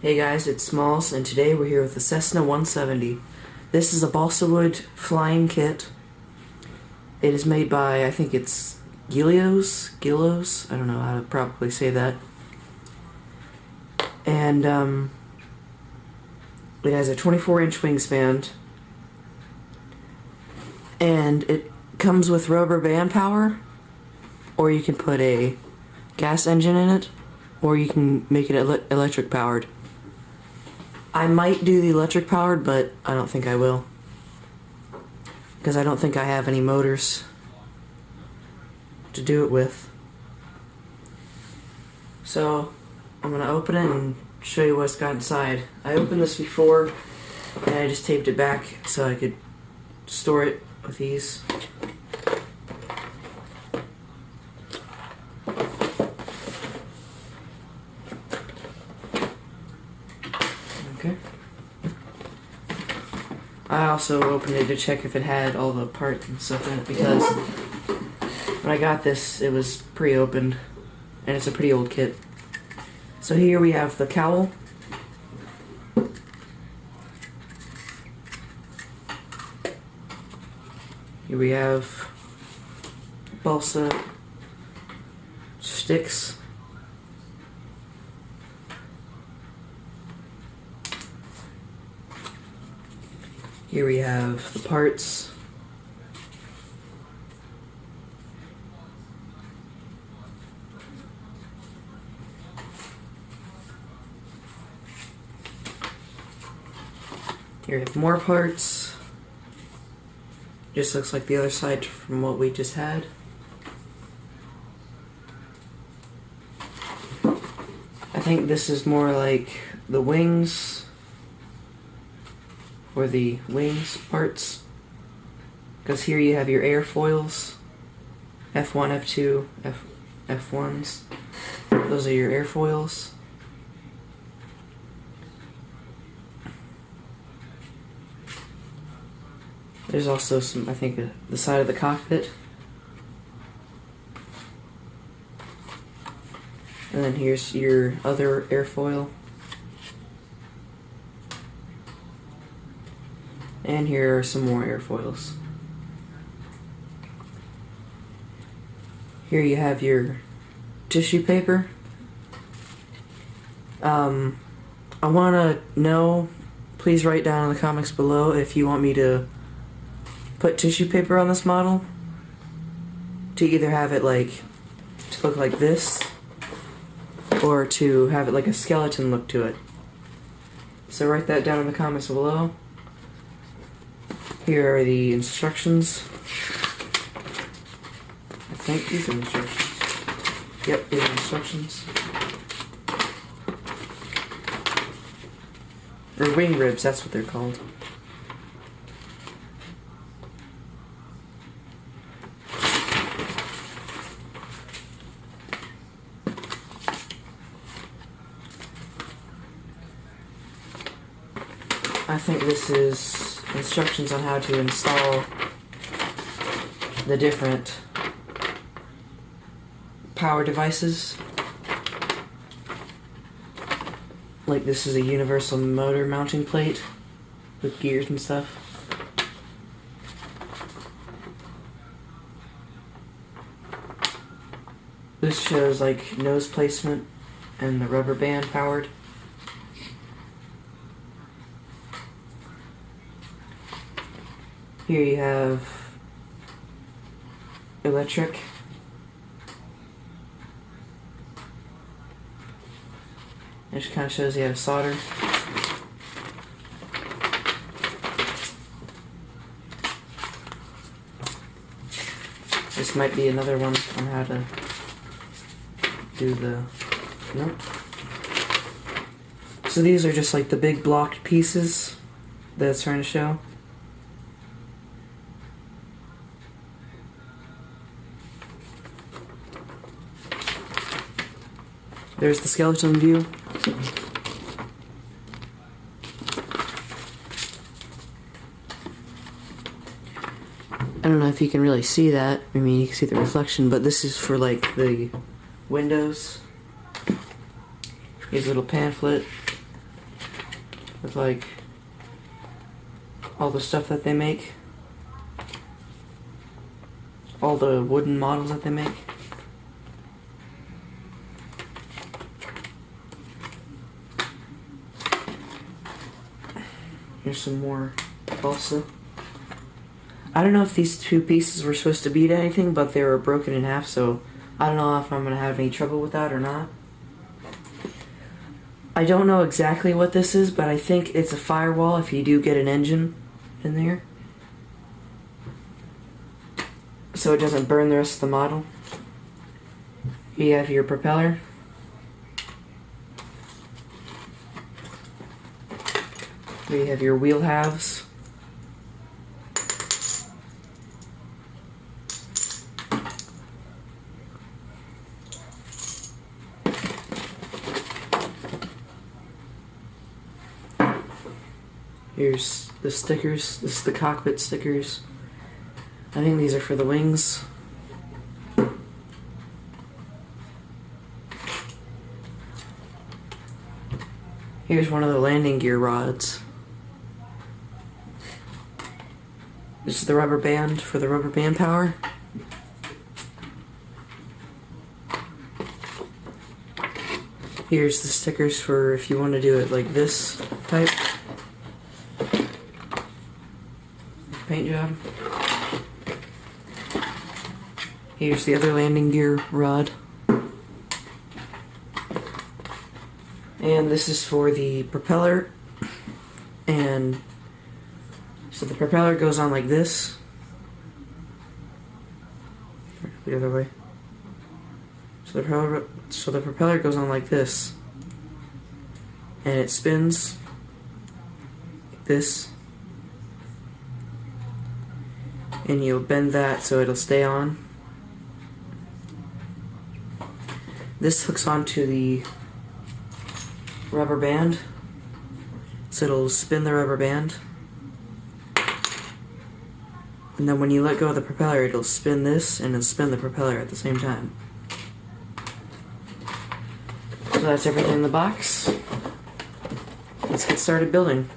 Hey guys, it's Smalls, and today we're here with the Cessna 170. This is a balsa wood flying kit. It is made by, I think it's Guillows? I don't know how to properly say that. And it has a 24-inch wingspan. And it comes with rubber band power, or you can put a gas engine in it, or you can make it electric powered. I might do the electric powered, but I don't think I will, because I don't think I have any motors to do it with. So I'm gonna open it and show you what's got inside. I opened this before and I just taped it back so I could store it with ease. Okay. I also opened it to check if it had all the parts and stuff in it, because when I got this it was pre-opened and it's a pretty old kit. So here we have the cowl. Here we have balsa sticks. Here we have the parts. Here we have more parts. Just looks like the other side from what we just had. I think this is more like the wings, or the wings parts, because here you have your airfoils, F1, F2, F1s. Those are your airfoils. There's also some, I think, the side of the cockpit. And then here's your other airfoil. And here are some more airfoils. Here you have your tissue paper. I want to know, please write down in the comments below if you want me to put tissue paper on this model, to either have it to look like this, or to have it like a skeleton look to it. So write that down in the comments below. Here are the instructions. I think these are instructions. Yep, these are instructions. Or wing ribs, that's what they're called. I think this is instructions on how to install the different power devices. Like, this is a universal motor mounting plate with gears and stuff. This shows like nose placement and the rubber band powered. Here you have electric. It just kind of shows you how to solder. This might be another one on how to do the... Nope. So these are just like the big blocked pieces that it's trying to show. There's the skeleton view. I don't know if you can really see that. I mean, you can see the reflection, but this is for like the windows. Here's a little pamphlet. with like all the stuff that they make, all the wooden models that they make. Here's some more balsa. I don't know if these two pieces were supposed to beat anything, but they were broken in half, so I don't know if I'm going to have any trouble with that or not. I don't know exactly what this is, but I think it's a firewall if you do get an engine in there, so it doesn't burn the rest of the model. You have your propeller. Here you have your wheel halves. Here's the stickers. This is the cockpit stickers. I think these are for the wings. Here's one of the landing gear rods. This is the rubber band for the rubber band power. Here's the stickers for if you want to do it like this type paint job. Here's the other landing gear rod. And this is for the propeller. And so the propeller goes on like this. The other way. So the propeller goes on like this. And it spins like this. And you'll bend that so it'll stay on. This hooks onto the rubber band, so it'll spin the rubber band. And then when you let go of the propeller, it'll spin this and it'll spin the propeller at the same time. So that's everything in the box. Let's get started building.